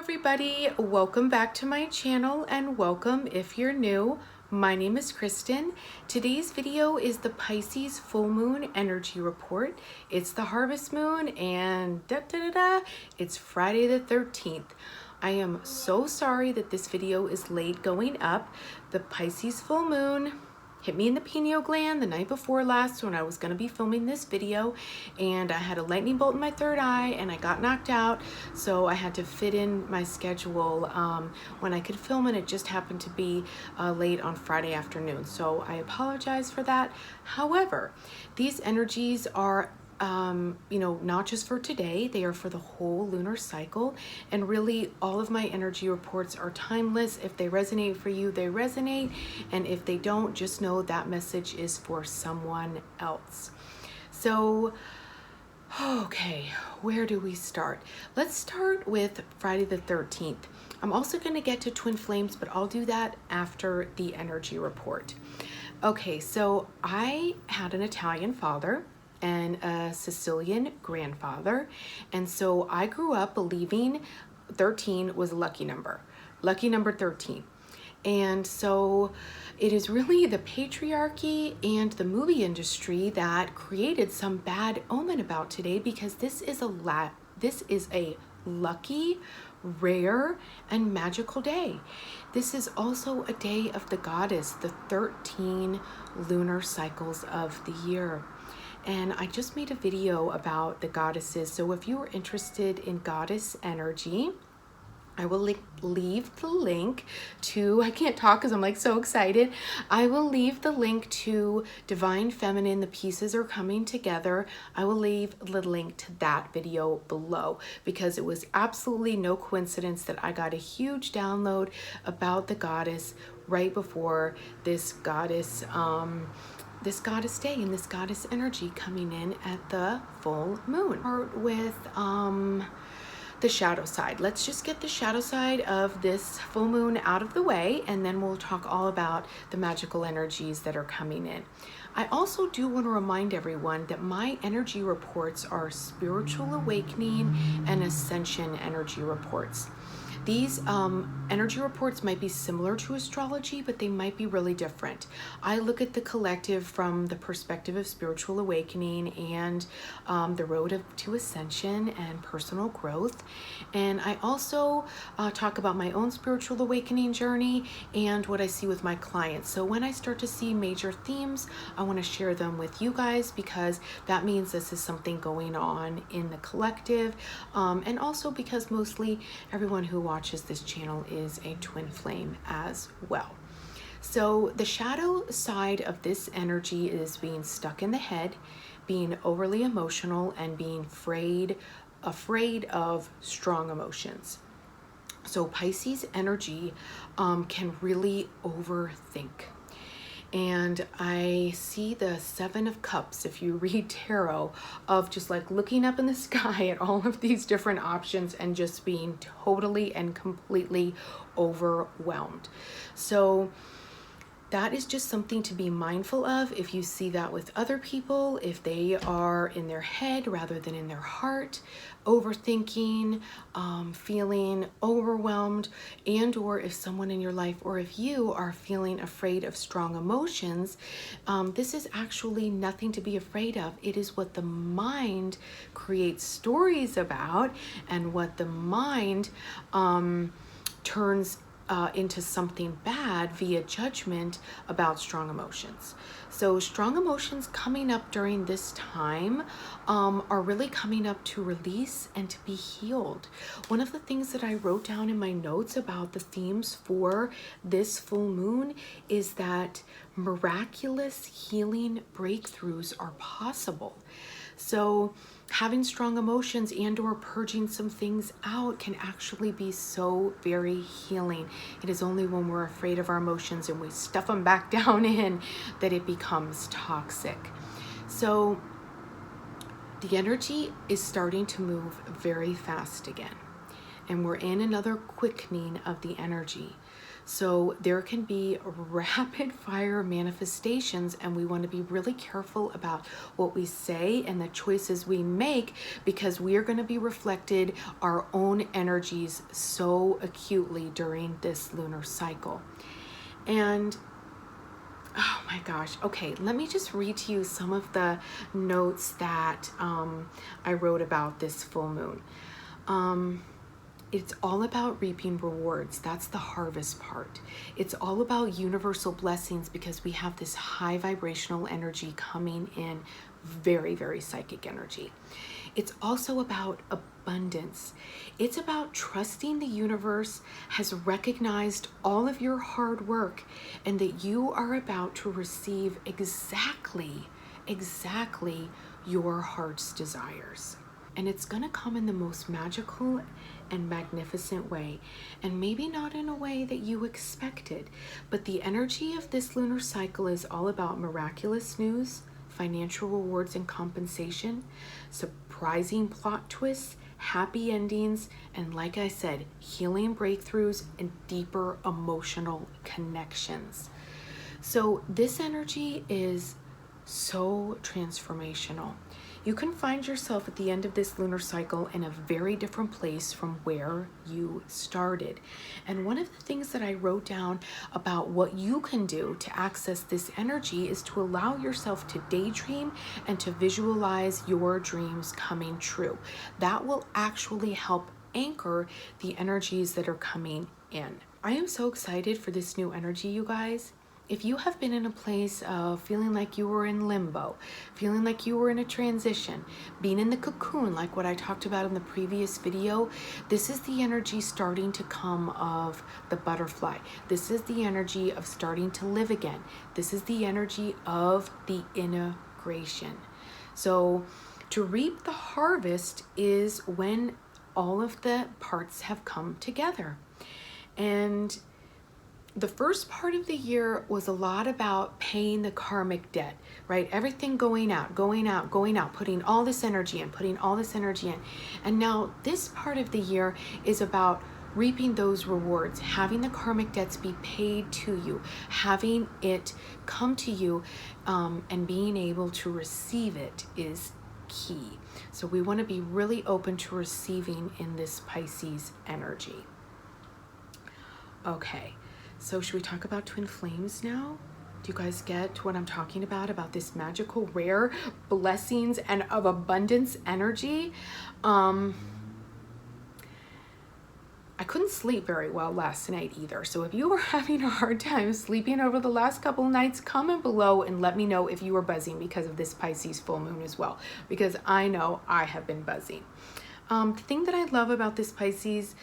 everybody, welcome back to my channel and welcome if you're new. My name is Kristen. Today's video is the Pisces full moon energy report. It's the harvest moon and it's Friday the 13th. I am so sorry that this video is late going up. The Pisces full moon hit me in the pineal gland the night before last when I was going to be filming this video, and I had a lightning bolt in my third eye and I got knocked out, so I had to fit in my schedule when I could film, and it just happened to be late on Friday afternoon, so I apologize for that. However, these energies are not just for today, they are for the whole lunar cycle, and really all of my energy reports are timeless. If they resonate for you, they resonate, and if they don't, just know that message is for someone else. So okay, where do we start? Let's start with Friday the 13th. I'm also going to get to twin flames, but I'll do that after the energy report. Okay, so I had an Italian father and a Sicilian grandfather, and so I grew up believing 13 was a lucky number 13. And so it is really the patriarchy and the movie industry that created some bad omen about today, because this is a lucky, rare, and magical day. This is also a day of the goddess, the 13 lunar cycles of the year. And I just made a video about the goddesses, so if you are interested in goddess energy, I will leave the link to, I can't talk because I'm like so excited. I will leave the link to Divine Feminine, the pieces are coming together. I will leave the link to that video below, because it was absolutely no coincidence that I got a huge download about the goddess right before this goddess day and this goddess energy coming in at the full moon. Start with the shadow side. Let's just get the shadow side of this full moon out of the way, and then we'll talk all about the magical energies that are coming in. I also do want to remind everyone that my energy reports are spiritual awakening and ascension energy reports. These energy reports might be similar to astrology, but they might be really different. I look at the collective from the perspective of spiritual awakening and the road to ascension and personal growth. And I also talk about my own spiritual awakening journey and what I see with my clients. So when I start to see major themes, I want to share them with you guys, because that means this is something going on in the collective, and also because mostly everyone who watches this channel is a twin flame as well. So the shadow side of this energy is being stuck in the head, being overly emotional, and being afraid of strong emotions. So Pisces energy can really overthink. And I see the Seven of Cups, if you read tarot, of just like looking up in the sky at all of these different options and just being totally and completely overwhelmed. So that is just something to be mindful of if you see that with other people, if they are in their head rather than in their heart, overthinking, feeling overwhelmed, and or if someone in your life or if you are feeling afraid of strong emotions, this is actually nothing to be afraid of. It is what the mind creates stories about, and what the mind turns into something bad via judgment about strong emotions. So strong emotions coming up during this time are really coming up to release and to be healed. One of the things that I wrote down in my notes about the themes for this full moon is that miraculous healing breakthroughs are possible. So having strong emotions and or purging some things out can actually be so very healing. It is only when we're afraid of our emotions and we stuff them back down in that it becomes toxic. So the energy is starting to move very fast again, and we're in another quickening of the energy. So there can be rapid fire manifestations, and we want to be really careful about what we say and the choices we make, because we are going to be reflected our own energies so acutely during this lunar cycle. And oh my gosh. Okay, let me just read to you some of the notes that I wrote about this full moon. It's all about reaping rewards. That's the harvest part. It's all about universal blessings, because we have this high vibrational energy coming in, very, very psychic energy. It's also about abundance. It's about trusting the universe has recognized all of your hard work, and that you are about to receive exactly your heart's desires. And it's going to come in the most magical and magnificent way, and maybe not in a way that you expected. But the energy of this lunar cycle is all about miraculous news, financial rewards and compensation, surprising plot twists, happy endings, and like I said, healing breakthroughs and deeper emotional connections. So this energy is so transformational. You can find yourself at the end of this lunar cycle in a very different place from where you started. And one of the things that I wrote down about what you can do to access this energy is to allow yourself to daydream and to visualize your dreams coming true. That will actually help anchor the energies that are coming in. I am so excited for this new energy, you guys. If you have been in a place of feeling like you were in limbo, feeling like you were in a transition, being in the cocoon, like what I talked about in the previous video, this is the energy starting to come of the butterfly. This is the energy of starting to live again. This is the energy of the integration. So to reap the harvest is when all of the parts have come together. And the first part of the year was a lot about paying the karmic debt, right? Everything going out, putting all this energy in, And now this part of the year is about reaping those rewards, having the karmic debts be paid to you, having it come to you, and being able to receive it is key. So we want to be really open to receiving in this Pisces energy. Okay. So should we talk about twin flames now? Do you guys get what I'm talking about this magical, rare blessings and of abundance energy? I couldn't sleep very well last night either. So if you were having a hard time sleeping over the last couple nights, comment below and let me know if you were buzzing because of this Pisces full moon as well, because I know I have been buzzing. The thing that I love about this Pisces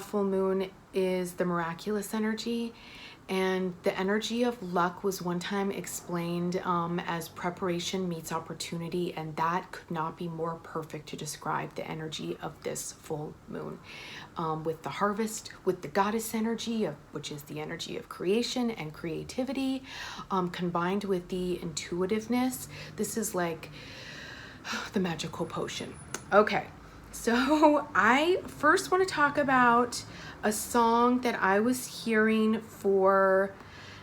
full moon is the miraculous energy, and the energy of luck was one time explained as preparation meets opportunity, and that could not be more perfect to describe the energy of this full moon. With the harvest, with the goddess energy, which is the energy of creation and creativity, combined with the intuitiveness, this is like the magical potion. Okay. So I first want to talk about a song that I was hearing for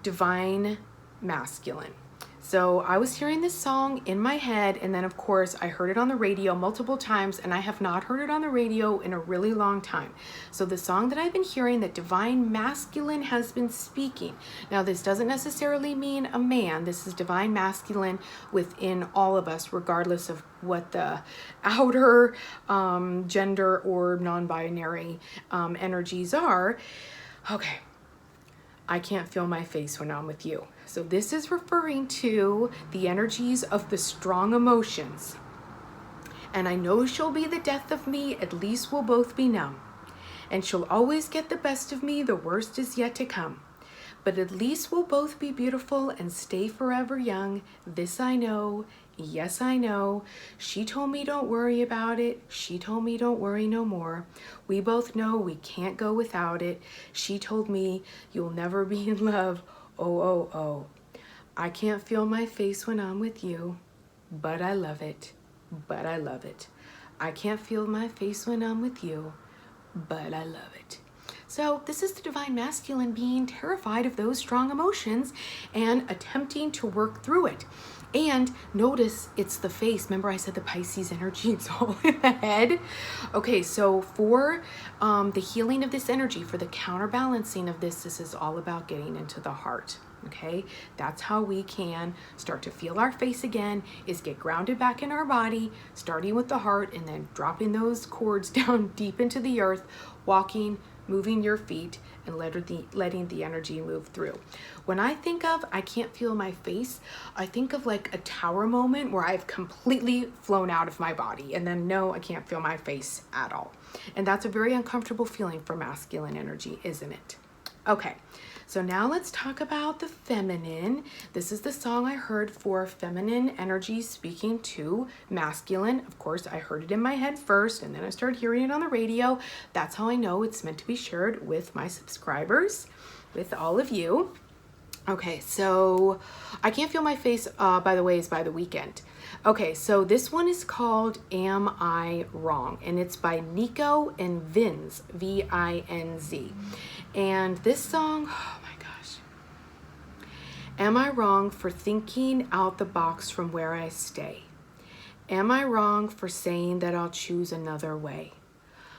Divine Masculine. So I was hearing this song in my head, and then of course I heard it on the radio multiple times, and I have not heard it on the radio in a really long time. So the song that I've been hearing that Divine Masculine has been speaking. Now this doesn't necessarily mean a man. This is Divine Masculine within all of us, regardless of what the outer gender or non-binary energies are. Okay. I can't feel my face when I'm with you. So this is referring to the energies of the strong emotions. And I know she'll be the death of me, at least we'll both be numb. And she'll always get the best of me, the worst is yet to come. But at least we'll both be beautiful and stay forever young. This I know, yes I know. She told me don't worry about it. She told me don't worry no more. We both know we can't go without it. She told me you'll never be in love. Oh, oh, oh. I can't feel my face when I'm with you, but I love it, but I love it. I can't feel my face when I'm with you, but I love it. So this is the divine masculine being terrified of those strong emotions and attempting to work through it. And notice it's the face. Remember I said the Pisces energy is all in the head? Okay, so for the healing of this energy, for the counterbalancing of this is all about getting into the heart. Okay, that's how we can start to feel our face again, is get grounded back in our body, starting with the heart and then dropping those cords down deep into the earth, walking, moving your feet, and letting the energy move through. When I think of I can't feel my face, I think of like a tower moment where I've completely flown out of my body and then no, I can't feel my face at all. And that's a very uncomfortable feeling for masculine energy, isn't it? Okay, so now let's talk about the feminine. This is the song I heard for feminine energy speaking to masculine. Of course, I heard it in my head first and then I started hearing it on the radio. That's how I know it's meant to be shared with my subscribers, with all of you. Okay, so I Can't Feel My Face, by the way, is by The Weeknd. Okay, so this one is called Am I Wrong? And it's by Nico and Vinz, V-I-N-Z. And this song, oh my gosh. Am I wrong for thinking out the box from where I stay? Am I wrong for saying that I'll choose another way?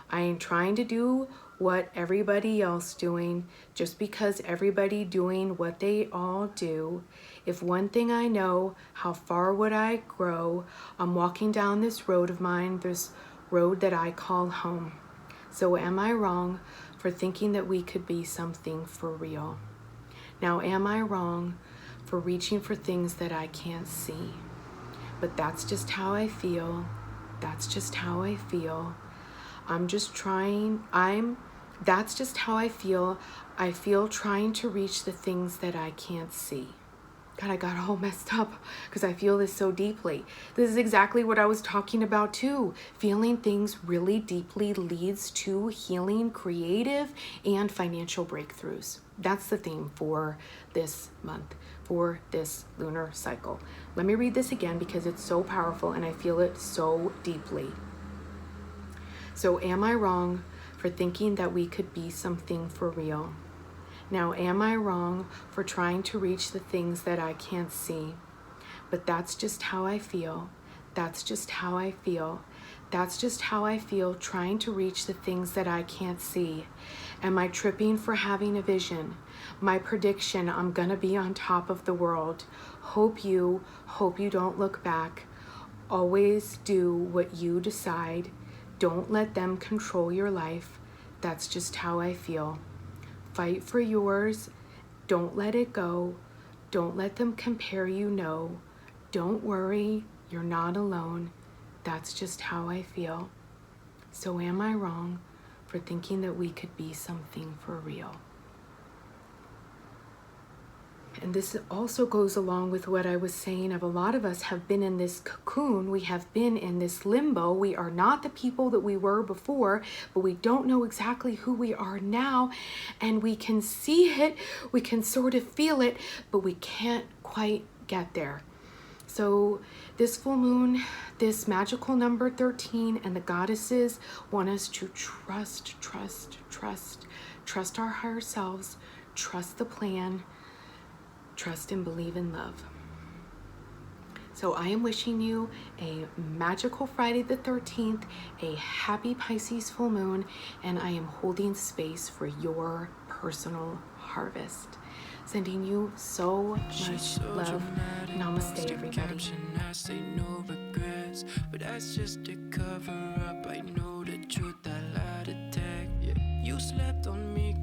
I ain't trying to do what everybody else doing just because everybody doing what they all do. If one thing I know, how far would I grow? I'm walking down this road of mine, this road that I call home. So am I wrong for thinking that we could be something for real? Now am I wrong for reaching for things that I can't see? But that's just how I feel. That's just how I feel. That's just how I feel. I feel trying to reach the things that I can't see. God, I got all messed up because I feel this so deeply. This is exactly what I was talking about too. Feeling things really deeply leads to healing, creative, and financial breakthroughs. That's the theme for this month, for this lunar cycle. Let me read this again because it's so powerful and I feel it so deeply. So am I wrong for thinking that we could be something for real? Now, am I wrong for trying to reach the things that I can't see? But that's just how I feel. That's just how I feel. That's just how I feel trying to reach the things that I can't see. Am I tripping for having a vision? My prediction, I'm gonna be on top of the world. Hope you don't look back. Always do what you decide. Don't let them control your life. That's just how I feel. Fight for yours. Don't let it go. Don't let them compare you, no. Don't worry, you're not alone. That's just how I feel. So am I wrong for thinking that we could be something for real? And this also goes along with what I was saying of a lot of us have been in this cocoon. We have been in this limbo. We are not the people that we were before, but we don't know exactly who we are now. And we can see it, we can sort of feel it, but we can't quite get there. So this full moon, this magical number 13 and the goddesses want us to trust our higher selves, trust the plan, trust and believe in love. So I am wishing you a magical Friday the 13th, a happy Pisces full moon, and I am holding space for your personal harvest. Sending you so much love. Namaste, everybody. I say no regrets, but that's just a cover up. I know the truth, I lied to tag. Yeah. You slept on me,